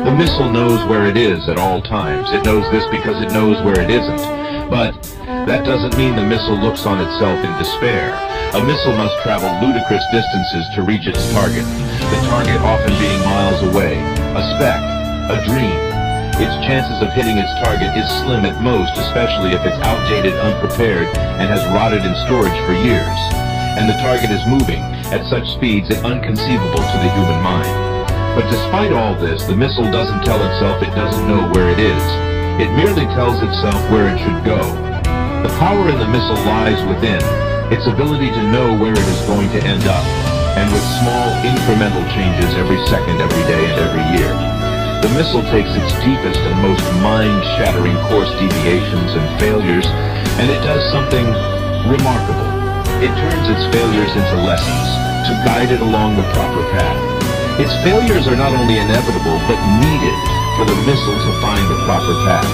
The missile knows where it is at all times. It knows this because it knows where it isn't. But that doesn't mean the missile looks on itself in despair. A missile must travel ludicrous distances to reach its target, the target often being miles away, a speck, a dream. Its chances of hitting its target is slim at most, especially if it's outdated, unprepared, and has rotted in storage for years. And the target is moving at such speeds it's inconceivable to the human mind. But despite all this, the missile doesn't tell itself it doesn't know where it is. It merely tells itself where it should go. The power in the missile lies within its ability to know where it is going to end up, and with small incremental changes every second, every day, and every year. The missile takes its deepest and most mind-shattering course deviations and failures, and it does something remarkable. It turns its failures into lessons to guide it along the proper path. Its failures are not only inevitable, but needed for the missile to find the proper path.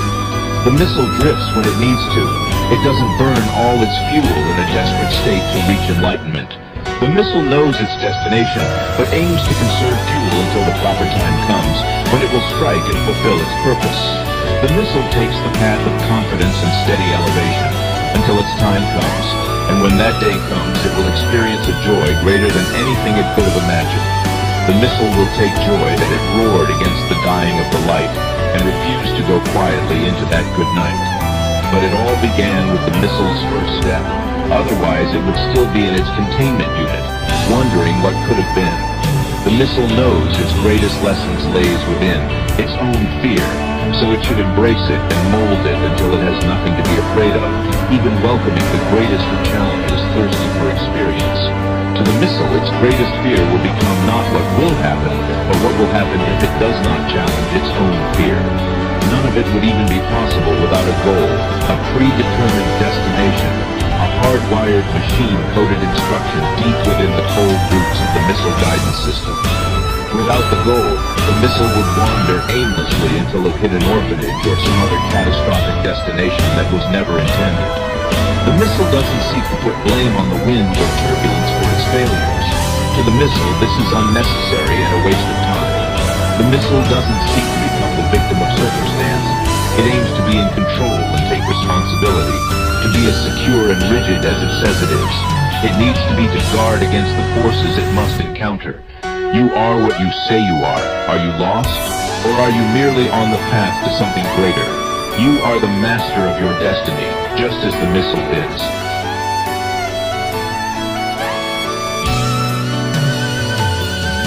The missile drifts when it needs to. It doesn't burn all its fuel in a desperate state to reach enlightenment. The missile knows its destination, but aims to conserve fuel until the proper time comes, when it will strike and fulfill its purpose. The missile takes the path of confidence and steady elevation, until its time comes, and when that day comes, it will experience a joy greater than anything it could have imagined. The missile will take joy that it roared against the dying of the light, and refused to go quietly into that good night. But it all began with the missile's first step. Otherwise, it would still be in its containment unit, wondering what could have been. The missile knows its greatest lessons lays within its own fear, so it should embrace it and mold it until it has nothing to be afraid of, even welcoming the greatest of challenges, thirsty for experience. To the missile, its greatest fear will become not what will happen, but what will happen if it does not challenge its own fear. None of it would even be possible without a goal, a predetermined destination, a hardwired machine-coded instruction deep within the cold roots of the missile guidance system. Without the goal, the missile would wander aimlessly until it hit an orphanage or some other catastrophic destination that was never intended. The missile doesn't seek to put blame on the wind or turbulence for its failures. To the missile, this is unnecessary and a waste of time. The missile doesn't seek to become the victim of circumstance. It aims to be in control and take responsibility, to be as secure and rigid as it says it is. It needs to be to guard against the forces it must encounter. You are what you say you are. Are you lost? Or are you merely on the path to something greater? You are the master of your destiny, just as the missile is.